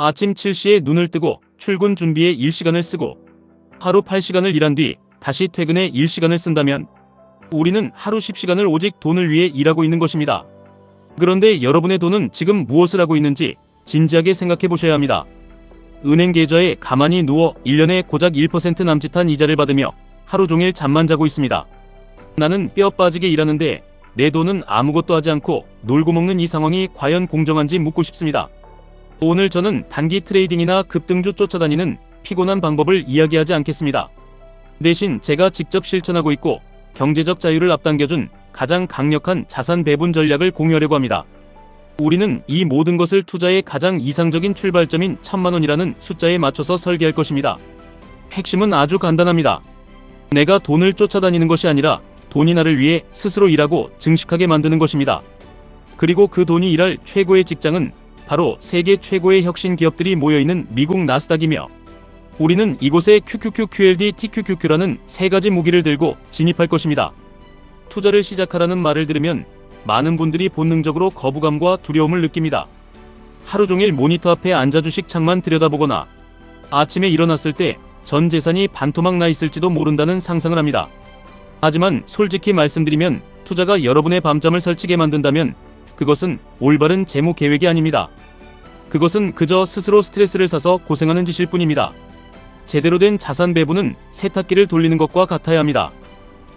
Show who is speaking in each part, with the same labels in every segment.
Speaker 1: 아침 7시에 눈을 뜨고 출근 준비에 1시간을 쓰고 하루 8시간을 일한 뒤 다시 퇴근에 1시간을 쓴다면 우리는 하루 10시간을 오직 돈을 위해 일하고 있는 것입니다. 그런데 여러분의 돈은 지금 무엇을 하고 있는지 진지하게 생각해 보셔야 합니다. 은행 계좌에 가만히 누워 1년에 고작 1% 남짓한 이자를 받으며 하루 종일 잠만 자고 있습니다. 나는 뼈 빠지게 일하는데 내 돈은 아무것도 하지 않고 놀고 먹는 이 상황이 과연 공정한지 묻고 싶습니다. 오늘 저는 단기 트레이딩이나 급등주 쫓아다니는 피곤한 방법을 이야기하지 않겠습니다. 대신 제가 직접 실천하고 있고 경제적 자유를 앞당겨준 가장 강력한 자산 배분 전략을 공유하려고 합니다. 우리는 이 모든 것을 투자의 가장 이상적인 출발점인 1000만 원이라는 숫자에 맞춰서 설계할 것입니다. 핵심은 아주 간단합니다. 내가 돈을 쫓아다니는 것이 아니라 돈이 나를 위해 스스로 일하고 증식하게 만드는 것입니다. 그리고 그 돈이 일할 최고의 직장은 바로 세계 최고의 혁신 기업들이 모여있는 미국 나스닥이며 우리는 이곳에 QQQ, QLD, TQQQ라는 세 가지 무기를 들고 진입할 것입니다. 투자를 시작하라는 말을 들으면 많은 분들이 본능적으로 거부감과 두려움을 느낍니다. 하루 종일 모니터 앞에 앉아 주식 창만 들여다보거나 아침에 일어났을 때 전 재산이 반토막 나 있을지도 모른다는 상상을 합니다. 하지만 솔직히 말씀드리면 투자가 여러분의 밤잠을 설치게 만든다면 그것은 올바른 재무 계획이 아닙니다. 그것은 그저 스스로 스트레스를 사서 고생하는 짓일 뿐입니다. 제대로 된 자산 배분은 세탁기를 돌리는 것과 같아야 합니다.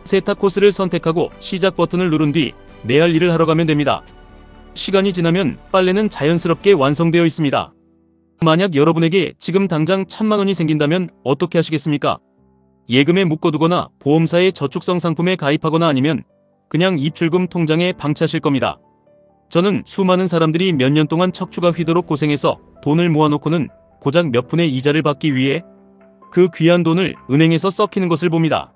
Speaker 1: 세탁 코스를 선택하고 시작 버튼을 누른 뒤 내 할 일을 하러 가면 됩니다. 시간이 지나면 빨래는 자연스럽게 완성되어 있습니다. 만약 여러분에게 지금 당장 1000만 원이 생긴다면 어떻게 하시겠습니까? 예금에 묶어두거나 보험사의 저축성 상품에 가입하거나 아니면 그냥 입출금 통장에 방치하실 겁니다. 저는 수많은 사람들이 몇 년 동안 척추가 휘도록 고생해서 돈을 모아놓고는 고작 몇 푼의 이자를 받기 위해 그 귀한 돈을 은행에서 썩히는 것을 봅니다.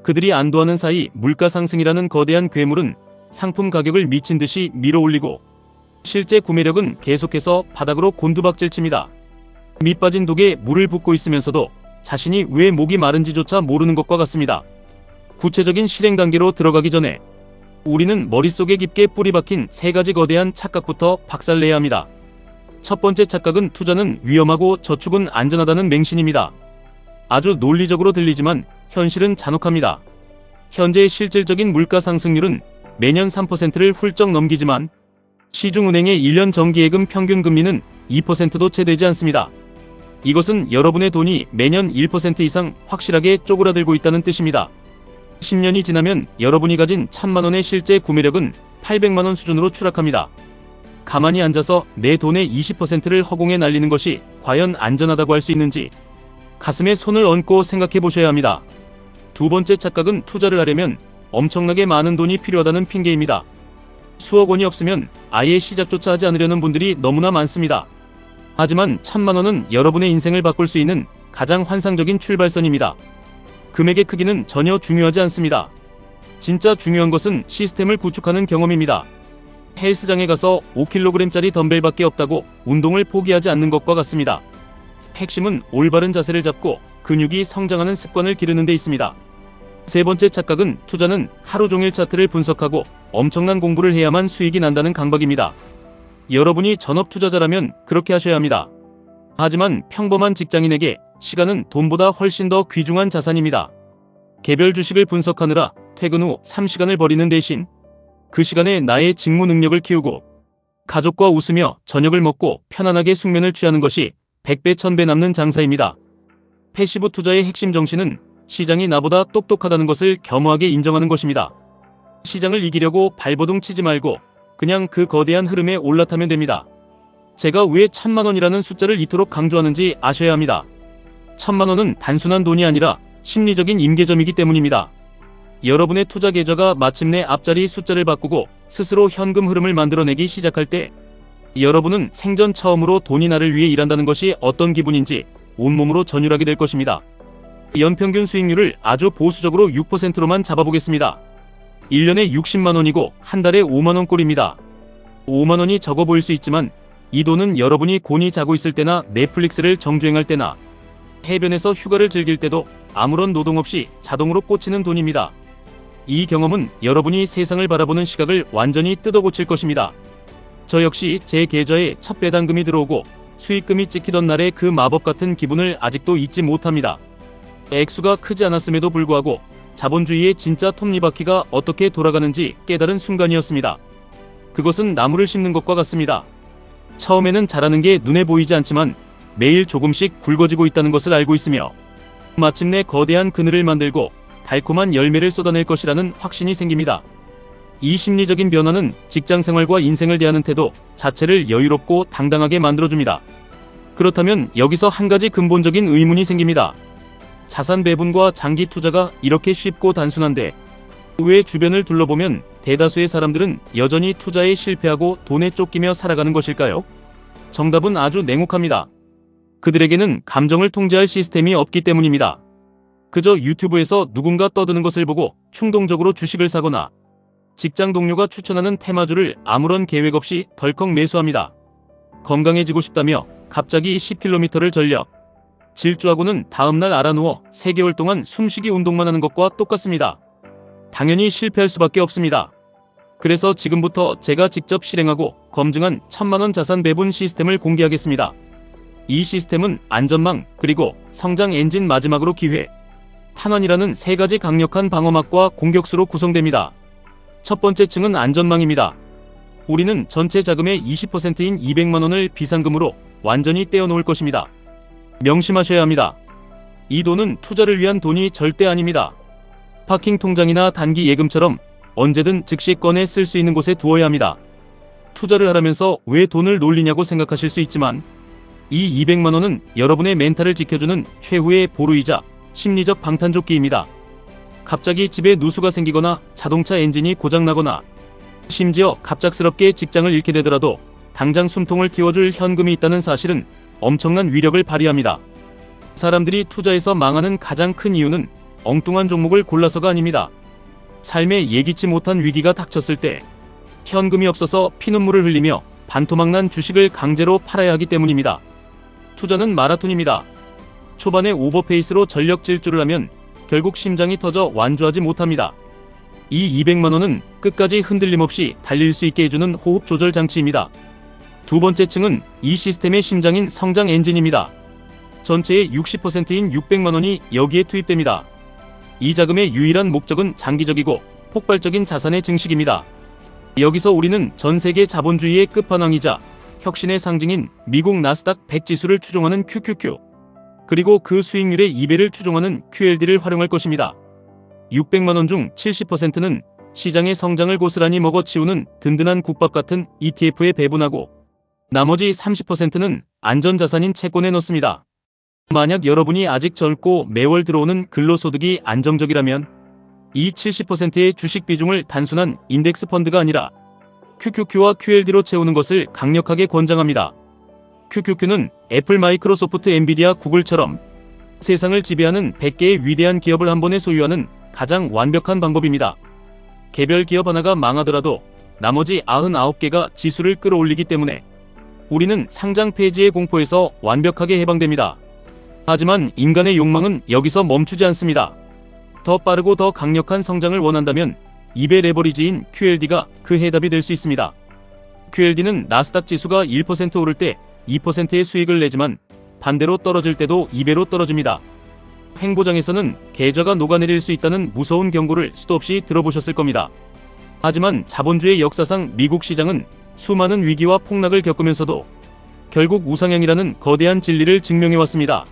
Speaker 1: 그들이 안도하는 사이 물가 상승이라는 거대한 괴물은 상품 가격을 미친 듯이 밀어올리고 실제 구매력은 계속해서 바닥으로 곤두박질 칩니다. 밑빠진 독에 물을 붓고 있으면서도 자신이 왜 목이 마른지조차 모르는 것과 같습니다. 구체적인 실행 단계로 들어가기 전에 우리는 머릿속에 깊게 뿌리박힌 세 가지 거대한 착각부터 박살내야 합니다. 첫 번째 착각은 투자는 위험하고 저축은 안전하다는 맹신입니다. 아주 논리적으로 들리지만 현실은 잔혹합니다. 현재의 실질적인 물가 상승률은 매년 3%를 훌쩍 넘기지만 시중은행의 1년 정기예금 평균 금리는 2%도 채 되지 않습니다. 이것은 여러분의 돈이 매년 1% 이상 확실하게 쪼그라들고 있다는 뜻입니다. 10년이 지나면 여러분이 가진 1000만 원의 실제 구매력은 800만 원 수준으로 추락합니다. 가만히 앉아서 내 돈의 20%를 허공에 날리는 것이 과연 안전하다고 할 수 있는지 가슴에 손을 얹고 생각해 보셔야 합니다. 두 번째 착각은 투자를 하려면 엄청나게 많은 돈이 필요하다는 핑계입니다. 수억 원이 없으면 아예 시작조차 하지 않으려는 분들이 너무나 많습니다. 하지만 1000만 원은 여러분의 인생을 바꿀 수 있는 가장 환상적인 출발선입니다. 금액의 크기는 전혀 중요하지 않습니다. 진짜 중요한 것은 시스템을 구축하는 경험입니다. 헬스장에 가서 5kg짜리 덤벨밖에 없다고 운동을 포기하지 않는 것과 같습니다. 핵심은 올바른 자세를 잡고 근육이 성장하는 습관을 기르는 데 있습니다. 세 번째 착각은 투자는 하루 종일 차트를 분석하고 엄청난 공부를 해야만 수익이 난다는 강박입니다. 여러분이 전업 투자자라면 그렇게 하셔야 합니다. 하지만 평범한 직장인에게 시간은 돈보다 훨씬 더 귀중한 자산입니다. 개별 주식을 분석하느라 퇴근 후 3시간을 버리는 대신 그 시간에 나의 직무 능력을 키우고 가족과 웃으며 저녁을 먹고 편안하게 숙면을 취하는 것이 100배 1000배 남는 장사입니다. 패시브 투자의 핵심 정신은 시장이 나보다 똑똑하다는 것을 겸허하게 인정하는 것입니다. 시장을 이기려고 발버둥 치지 말고 그냥 그 거대한 흐름에 올라타면 됩니다. 제가 왜 1000만 원이라는 숫자를 이토록 강조하는지 아셔야 합니다. 1000만 원은 단순한 돈이 아니라 심리적인 임계점이기 때문입니다. 여러분의 투자 계좌가 마침내 앞자리 숫자를 바꾸고 스스로 현금 흐름을 만들어내기 시작할 때 여러분은 생전 처음으로 돈이 나를 위해 일한다는 것이 어떤 기분인지 온몸으로 전율하게 될 것입니다. 연평균 수익률을 아주 보수적으로 6%로만 잡아보겠습니다. 1년에 60만 원이고 한 달에 5만 원 꼴입니다. 5만 원이 적어 보일 수 있지만 이 돈은 여러분이 곤히 자고 있을 때나 넷플릭스를 정주행할 때나 해변에서 휴가를 즐길 때도 아무런 노동 없이 자동으로 꽂히는 돈입니다. 이 경험은 여러분이 세상을 바라보는 시각을 완전히 뜯어고칠 것입니다. 저 역시 제 계좌에 첫 배당금이 들어오고 수익금이 찍히던 날의 그 마법 같은 기분을 아직도 잊지 못합니다. 액수가 크지 않았음에도 불구하고 자본주의의 진짜 톱니바퀴가 어떻게 돌아가는지 깨달은 순간이었습니다. 그것은 나무를 심는 것과 같습니다. 처음에는 자라는 게 눈에 보이지 않지만 매일 조금씩 굵어지고 있다는 것을 알고 있으며 마침내 거대한 그늘을 만들고 달콤한 열매를 쏟아낼 것이라는 확신이 생깁니다. 이 심리적인 변화는 직장 생활과 인생을 대하는 태도 자체를 여유롭고 당당하게 만들어줍니다. 그렇다면 여기서 한 가지 근본적인 의문이 생깁니다. 자산 배분과 장기 투자가 이렇게 쉽고 단순한데 왜 주변을 둘러보면 대다수의 사람들은 여전히 투자에 실패하고 돈에 쫓기며 살아가는 것일까요? 정답은 아주 냉혹합니다. 그들에게는 감정을 통제할 시스템이 없기 때문입니다. 그저 유튜브에서 누군가 떠드는 것을 보고 충동적으로 주식을 사거나 직장 동료가 추천하는 테마주를 아무런 계획 없이 덜컥 매수합니다. 건강해지고 싶다며 갑자기 10km를 전력 질주하고는 다음날 알아누워 3개월 동안 숨쉬기 운동만 하는 것과 똑같습니다. 당연히 실패할 수밖에 없습니다. 그래서 지금부터 제가 직접 실행하고 검증한 1000만원 자산 배분 시스템을 공개하겠습니다. 이 시스템은 안전망 그리고 성장 엔진 마지막으로 기회, 탄환이라는 3가지 강력한 방어막과 공격수로 구성됩니다. 첫 번째 층은 안전망입니다. 우리는 전체 자금의 20%인 200만원을 비상금으로 완전히 떼어놓을 것입니다. 명심하셔야 합니다. 이 돈은 투자를 위한 돈이 절대 아닙니다. 파킹 통장이나 단기 예금처럼 언제든 즉시 꺼내 쓸 수 있는 곳에 두어야 합니다. 투자를 하라면서 왜 돈을 놀리냐고 생각하실 수 있지만 이 200만원은 여러분의 멘탈을 지켜주는 최후의 보루이자 심리적 방탄조끼입니다. 갑자기 집에 누수가 생기거나 자동차 엔진이 고장나거나 심지어 갑작스럽게 직장을 잃게 되더라도 당장 숨통을 틔워줄 현금이 있다는 사실은 엄청난 위력을 발휘합니다. 사람들이 투자에서 망하는 가장 큰 이유는 엉뚱한 종목을 골라서가 아닙니다. 삶에 예기치 못한 위기가 닥쳤을 때 현금이 없어서 피눈물을 흘리며 반토막난 주식을 강제로 팔아야 하기 때문입니다. 투자는 마라톤입니다. 초반에 오버페이스로 전력 질주를 하면 결국 심장이 터져 완주하지 못합니다. 이 200만원은 끝까지 흔들림 없이 달릴 수 있게 해주는 호흡 조절 장치입니다. 두 번째 층은 이 시스템의 심장인 성장 엔진입니다. 전체의 60%인 600만원이 여기에 투입됩니다. 이 자금의 유일한 목적은 장기적이고 폭발적인 자산의 증식입니다. 여기서 우리는 전 세계 자본주의의 끝판왕이자 혁신의 상징인 미국 나스닥 100 지수를 추종하는 QQQ, 그리고 그 수익률의 2배를 추종하는 QLD를 활용할 것입니다. 600만원 중 70%는 시장의 성장을 고스란히 먹어치우는 든든한 국밥 같은 ETF에 배분하고 나머지 30%는 안전자산인 채권에 넣습니다. 만약 여러분이 아직 젊고 매월 들어오는 근로소득이 안정적이라면 이 70%의 주식 비중을 단순한 인덱스 펀드가 아니라 QQQ와 QLD로 채우는 것을 강력하게 권장합니다. QQQ는 애플, 마이크로소프트, 엔비디아, 구글처럼 세상을 지배하는 100개의 위대한 기업을 한 번에 소유하는 가장 완벽한 방법입니다. 개별 기업 하나가 망하더라도 나머지 99개가 지수를 끌어올리기 때문에 우리는 상장 폐지의 공포에서 완벽하게 해방됩니다. 하지만 인간의 욕망은 여기서 멈추지 않습니다. 더 빠르고 더 강력한 성장을 원한다면 2배 레버리지인 QLD가 그 해답이 될 수 있습니다. QLD는 나스닥 지수가 1% 오를 때 2%의 수익을 내지만 반대로 떨어질 때도 2배로 떨어집니다. 횡보장에서는 계좌가 녹아내릴 수 있다는 무서운 경고를 수도 없이 들어보셨을 겁니다. 하지만 자본주의 역사상 미국 시장은 수많은 위기와 폭락을 겪으면서도 결국 우상향이라는 거대한 진리를 증명해왔습니다.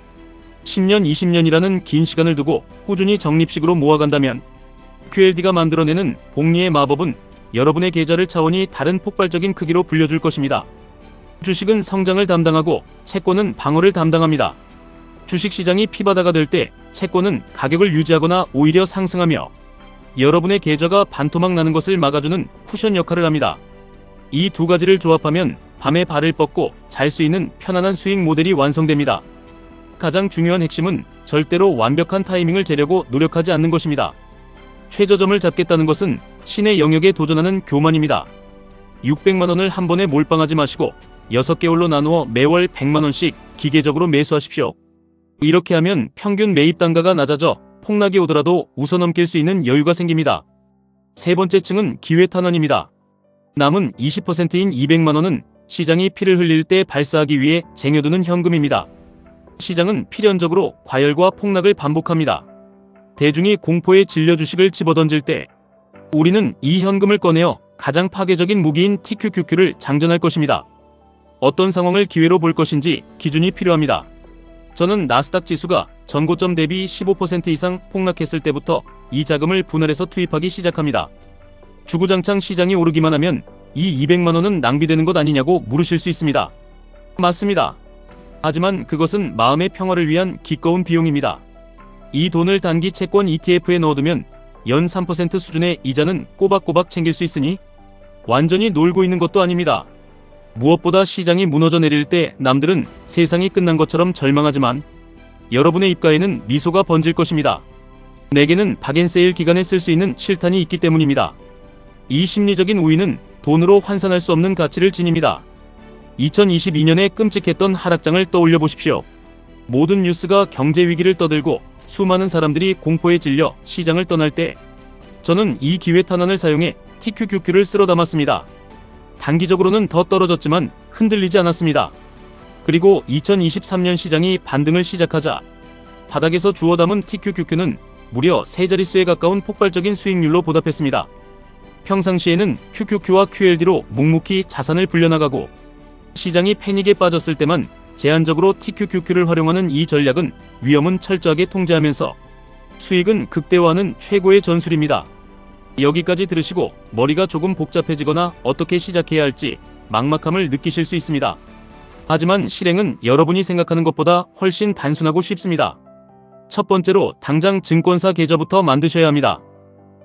Speaker 1: 10년, 20년이라는 긴 시간을 두고 꾸준히 적립식으로 모아간다면 QLD가 만들어내는 복리의 마법은 여러분의 계좌를 차원이 다른 폭발적인 크기로 불려줄 것입니다. 주식은 성장을 담당하고 채권은 방어를 담당합니다. 주식시장이 피바다가 될 때 채권은 가격을 유지하거나 오히려 상승하며 여러분의 계좌가 반토막 나는 것을 막아주는 쿠션 역할을 합니다. 이 두 가지를 조합하면 밤에 발을 뻗고 잘 수 있는 편안한 수익 모델이 완성됩니다. 가장 중요한 핵심은 절대로 완벽한 타이밍을 재려고 노력하지 않는 것입니다. 최저점을 잡겠다는 것은 신의 영역에 도전하는 교만입니다. 600만원을 한 번에 몰빵하지 마시고 6개월로 나누어 매월 100만원씩 기계적으로 매수하십시오. 이렇게 하면 평균 매입 단가가 낮아져 폭락이 오더라도 웃어넘길 수 있는 여유가 생깁니다. 세 번째 층은 기회 탄환입니다. 남은 20%인 200만원은 시장이 피를 흘릴 때 발사하기 위해 쟁여두는 현금입니다. 시장은 필연적으로 과열과 폭락을 반복합니다. 대중이 공포에 질려 주식을 집어던질 때 우리는 이 현금을 꺼내어 가장 파괴적인 무기인 TQQQ를 장전할 것입니다. 어떤 상황을 기회로 볼 것인지 기준이 필요합니다. 저는 나스닥 지수가 전고점 대비 15% 이상 폭락했을 때부터 이 자금을 분할해서 투입하기 시작합니다. 주구장창 시장이 오르기만 하면 이 200만 원은 낭비되는 것 아니냐고 물으실 수 있습니다. 맞습니다. 하지만 그것은 마음의 평화를 위한 기꺼운 비용입니다. 이 돈을 단기 채권 ETF에 넣어두면 연 3% 수준의 이자는 꼬박꼬박 챙길 수 있으니 완전히 놀고 있는 것도 아닙니다. 무엇보다 시장이 무너져 내릴 때 남들은 세상이 끝난 것처럼 절망하지만 여러분의 입가에는 미소가 번질 것입니다. 내게는 박앤세일 기간에 쓸 수 있는 실탄이 있기 때문입니다. 이 심리적인 우위는 돈으로 환산할 수 없는 가치를 지닙니다. 2022년에 끔찍했던 하락장을 떠올려 보십시오. 모든 뉴스가 경제 위기를 떠들고 수많은 사람들이 공포에 질려 시장을 떠날 때 저는 이 기회 탄환을 사용해 TQQQ를 쓸어 담았습니다. 단기적으로는 더 떨어졌지만 흔들리지 않았습니다. 그리고 2023년 시장이 반등을 시작하자 바닥에서 주워 담은 TQQQ는 무려 3자릿수에 가까운 폭발적인 수익률로 보답했습니다. 평상시에는 QQQ와 QLD로 묵묵히 자산을 불려나가고 시장이 패닉에 빠졌을 때만 제한적으로 TQQQ를 활용하는 이 전략은 위험은 철저하게 통제하면서 수익은 극대화하는 최고의 전술입니다. 여기까지 들으시고 머리가 조금 복잡해지거나 어떻게 시작해야 할지 막막함을 느끼실 수 있습니다. 하지만 실행은 여러분이 생각하는 것보다 훨씬 단순하고 쉽습니다. 첫 번째로 당장 증권사 계좌부터 만드셔야 합니다.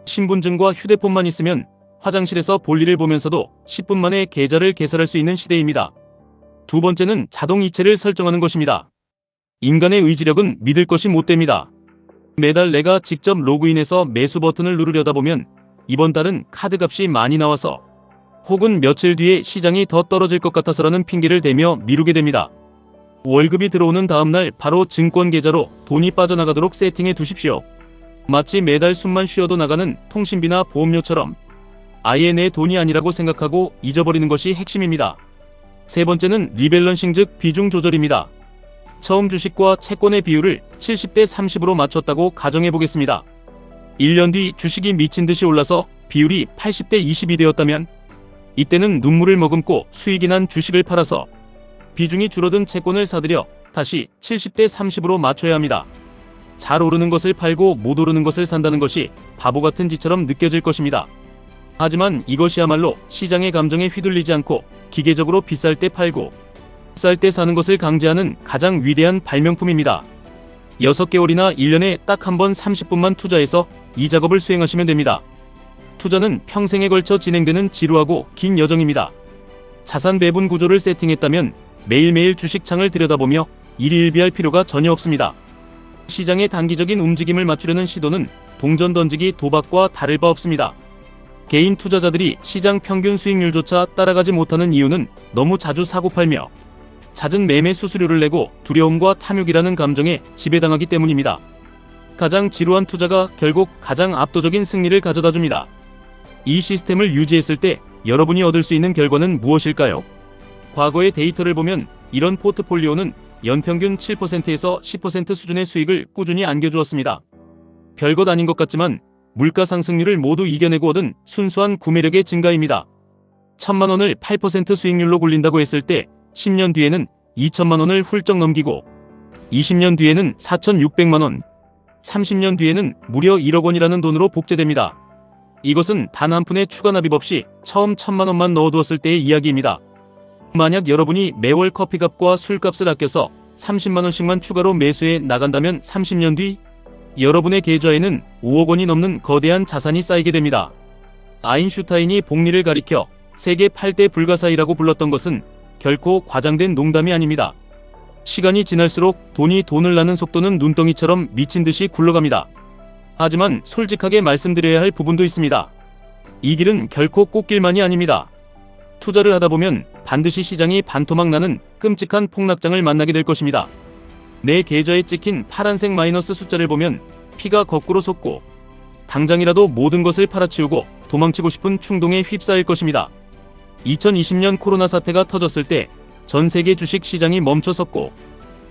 Speaker 1: 신분증과 휴대폰만 있으면 화장실에서 볼일을 보면서도 10분 만에 계좌를 개설할 수 있는 시대입니다. 두 번째는 자동 이체를 설정하는 것입니다. 인간의 의지력은 믿을 것이 못 됩니다. 매달 내가 직접 로그인해서 매수 버튼을 누르려다 보면 이번 달은 카드값이 많이 나와서 혹은 며칠 뒤에 시장이 더 떨어질 것 같아서라는 핑계를 대며 미루게 됩니다. 월급이 들어오는 다음날 바로 증권 계좌로 돈이 빠져나가도록 세팅해 두십시오. 마치 매달 숨만 쉬어도 나가는 통신비나 보험료처럼 아예 내 돈이 아니라고 생각하고 잊어버리는 것이 핵심입니다. 세 번째는 리밸런싱 즉 비중 조절입니다. 처음 주식과 채권의 비율을 70대 30으로 맞췄다고 가정해 보겠습니다. 1년 뒤 주식이 미친 듯이 올라서 비율이 80대 20이 되었다면 이때는 눈물을 머금고 수익이 난 주식을 팔아서 비중이 줄어든 채권을 사들여 다시 70대 30으로 맞춰야 합니다. 잘 오르는 것을 팔고 못 오르는 것을 산다는 것이 바보 같은 짓처럼 느껴질 것입니다. 하지만 이것이야말로 시장의 감정에 휘둘리지 않고 기계적으로 비쌀 때 팔고 쌀 때 사는 것을 강제하는 가장 위대한 발명품입니다. 6개월이나 1년에 딱 한 번 30분만 투자해서 이 작업을 수행하시면 됩니다. 투자는 평생에 걸쳐 진행되는 지루하고 긴 여정입니다. 자산 배분 구조를 세팅했다면 매일매일 주식창을 들여다보며 일희일비할 필요가 전혀 없습니다. 시장의 단기적인 움직임을 맞추려는 시도는 동전 던지기 도박과 다를 바 없습니다. 개인 투자자들이 시장 평균 수익률조차 따라가지 못하는 이유는 너무 자주 사고팔며 잦은 매매 수수료를 내고 두려움과 탐욕이라는 감정에 지배당하기 때문입니다. 가장 지루한 투자가 결국 가장 압도적인 승리를 가져다 줍니다. 이 시스템을 유지했을 때 여러분이 얻을 수 있는 결과는 무엇일까요? 과거의 데이터를 보면 이런 포트폴리오는 연평균 7%에서 10% 수준의 수익을 꾸준히 안겨주었습니다. 별것 아닌 것 같지만 물가 상승률을 모두 이겨내고 얻은 순수한 구매력의 증가입니다. 1,000만 원을 8% 수익률로 굴린다고 했을 때 10년 뒤에는 2천만 원을 훌쩍 넘기고 20년 뒤에는 4,600만 원, 30년 뒤에는 무려 1억 원이라는 돈으로 복제됩니다. 이것은 단 한 푼의 추가 납입 없이 처음 1,000만 원만 넣어두었을 때의 이야기입니다. 만약 여러분이 매월 커피값과 술값을 아껴서 30만 원씩만 추가로 매수해 나간다면 30년 뒤 여러분의 계좌에는 5억 원이 넘는 거대한 자산이 쌓이게 됩니다. 아인슈타인이 복리를 가리켜 세계 8대 불가사의라고 불렀던 것은 결코 과장된 농담이 아닙니다. 시간이 지날수록 돈이 돈을 낳는 속도는 눈덩이처럼 미친 듯이 굴러갑니다. 하지만 솔직하게 말씀드려야 할 부분도 있습니다. 이 길은 결코 꽃길만이 아닙니다. 투자를 하다 보면 반드시 시장이 반토막 나는 끔찍한 폭락장을 만나게 될 것입니다. 내 계좌에 찍힌 파란색 마이너스 숫자를 보면 피가 거꾸로 솟고 당장이라도 모든 것을 팔아치우고 도망치고 싶은 충동에 휩싸일 것입니다. 2020년 코로나 사태가 터졌을 때 전 세계 주식 시장이 멈춰섰고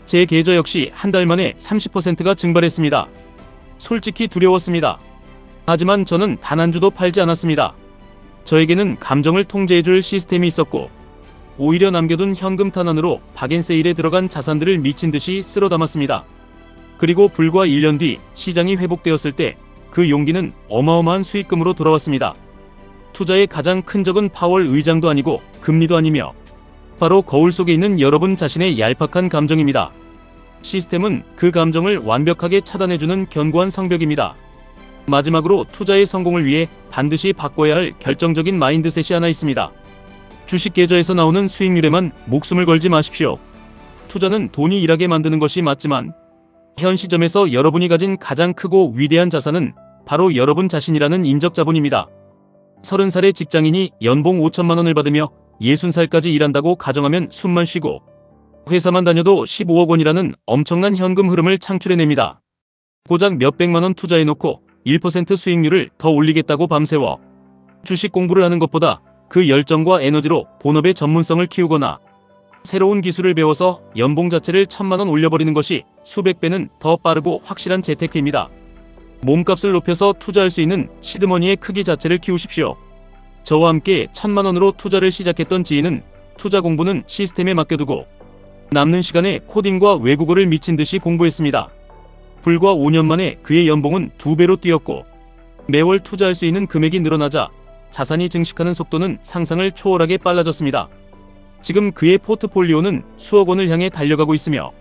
Speaker 1: 제 계좌 역시 한 달 만에 30%가 증발했습니다. 솔직히 두려웠습니다. 하지만 저는 단 한 주도 팔지 않았습니다. 저에게는 감정을 통제해줄 시스템이 있었고 오히려 남겨둔 현금 탄환으로 박앤세일에 들어간 자산들을 미친 듯이 쓸어 담았습니다. 그리고 불과 1년 뒤 시장이 회복되었을 때 그 용기는 어마어마한 수익금으로 돌아왔습니다. 투자의 가장 큰 적은 파월 의장도 아니고 금리도 아니며 바로 거울 속에 있는 여러분 자신의 얄팍한 감정입니다. 시스템은 그 감정을 완벽하게 차단해주는 견고한 성벽입니다. 마지막으로 투자의 성공을 위해 반드시 바꿔야 할 결정적인 마인드셋이 하나 있습니다. 주식 계좌에서 나오는 수익률에만 목숨을 걸지 마십시오. 투자는 돈이 일하게 만드는 것이 맞지만 현 시점에서 여러분이 가진 가장 크고 위대한 자산은 바로 여러분 자신이라는 인적 자본입니다. 30살의 직장인이 연봉 5천만 원을 받으며 60살까지 일한다고 가정하면 숨만 쉬고 회사만 다녀도 15억 원이라는 엄청난 현금 흐름을 창출해냅니다. 고작 몇백만 원 투자해놓고 1% 수익률을 더 올리겠다고 밤새워 주식 공부를 하는 것보다 그 열정과 에너지로 본업의 전문성을 키우거나 새로운 기술을 배워서 연봉 자체를 1,000만 원 올려버리는 것이 수백 배는 더 빠르고 확실한 재테크입니다. 몸값을 높여서 투자할 수 있는 시드머니의 크기 자체를 키우십시오. 저와 함께 1,000만 원으로 투자를 시작했던 지인은 투자 공부는 시스템에 맡겨두고 남는 시간에 코딩과 외국어를 미친 듯이 공부했습니다. 불과 5년 만에 그의 연봉은 2배로 뛰었고 매월 투자할 수 있는 금액이 늘어나자 자산이 증식하는 속도는 상상을 초월하게 빨라졌습니다. 지금 그의 포트폴리오는 수억 원을 향해 달려가고 있으며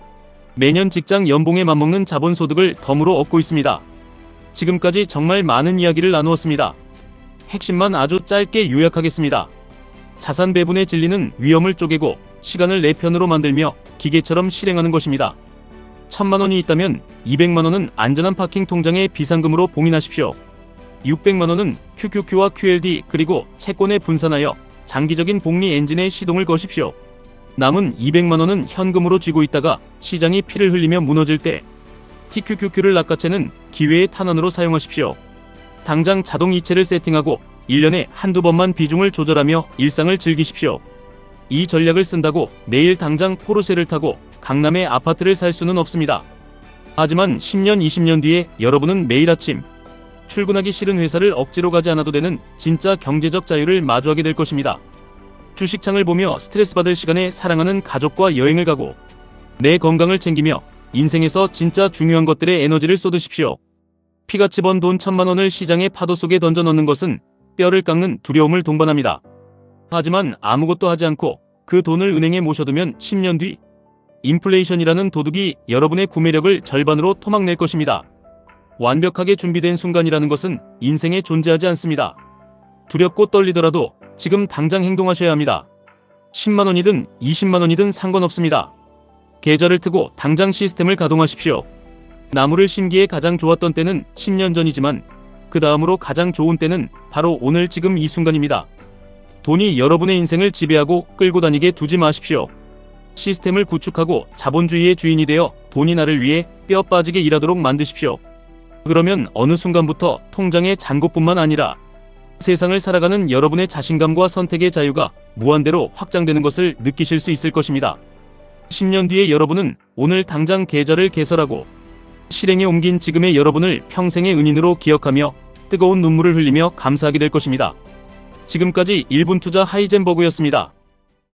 Speaker 1: 매년 직장 연봉에 맞먹는 자본소득을 덤으로 얻고 있습니다. 지금까지 정말 많은 이야기를 나누었습니다. 핵심만 아주 짧게 요약하겠습니다. 자산 배분의 진리는 위험을 쪼개고 시간을 내 편으로 만들며 기계처럼 실행하는 것입니다. 1,000만 원이 있다면 200만 원은 안전한 파킹 통장에 비상금으로 봉인하십시오. 600만 원은 QQQ와 QLD 그리고 채권에 분산하여 장기적인 복리 엔진에 시동을 거십시오. 남은 200만 원은 현금으로 쥐고 있다가 시장이 피를 흘리며 무너질 때 TQQQ를 낚아채는 기회의 탄환으로 사용하십시오. 당장 자동 이체를 세팅하고 1년에 한두 번만 비중을 조절하며 일상을 즐기십시오. 이 전략을 쓴다고 내일 당장 포르쉐를 타고 강남의 아파트를 살 수는 없습니다. 하지만 10년, 20년 뒤에 여러분은 매일 아침 출근하기 싫은 회사를 억지로 가지 않아도 되는 진짜 경제적 자유를 마주하게 될 것입니다. 주식창을 보며 스트레스 받을 시간에 사랑하는 가족과 여행을 가고 내 건강을 챙기며 인생에서 진짜 중요한 것들에 에너지를 쏟으십시오. 피같이 번 돈 1,000만 원을 시장의 파도 속에 던져 넣는 것은 뼈를 깎는 두려움을 동반합니다. 하지만 아무것도 하지 않고 그 돈을 은행에 모셔두면 10년 뒤 인플레이션이라는 도둑이 여러분의 구매력을 절반으로 토막낼 것입니다. 완벽하게 준비된 순간이라는 것은 인생에 존재하지 않습니다. 두렵고 떨리더라도 지금 당장 행동하셔야 합니다. 10만 원이든 20만 원이든 상관없습니다. 계좌를 트고 당장 시스템을 가동하십시오. 나무를 심기에 가장 좋았던 때는 10년 전이지만 그 다음으로 가장 좋은 때는 바로 오늘 지금 이 순간입니다. 돈이 여러분의 인생을 지배하고 끌고 다니게 두지 마십시오. 시스템을 구축하고 자본주의의 주인이 되어 돈이 나를 위해 뼈 빠지게 일하도록 만드십시오. 그러면 어느 순간부터 통장의 잔고뿐만 아니라 세상을 살아가는 여러분의 자신감과 선택의 자유가 무한대로 확장되는 것을 느끼실 수 있을 것입니다. 10년 뒤에 여러분은 오늘 당장 계좌를 개설하고 실행에 옮긴 지금의 여러분을 평생의 은인으로 기억하며 뜨거운 눈물을 흘리며 감사하게 될 것입니다. 지금까지 1분 투자 하이젠버그였습니다.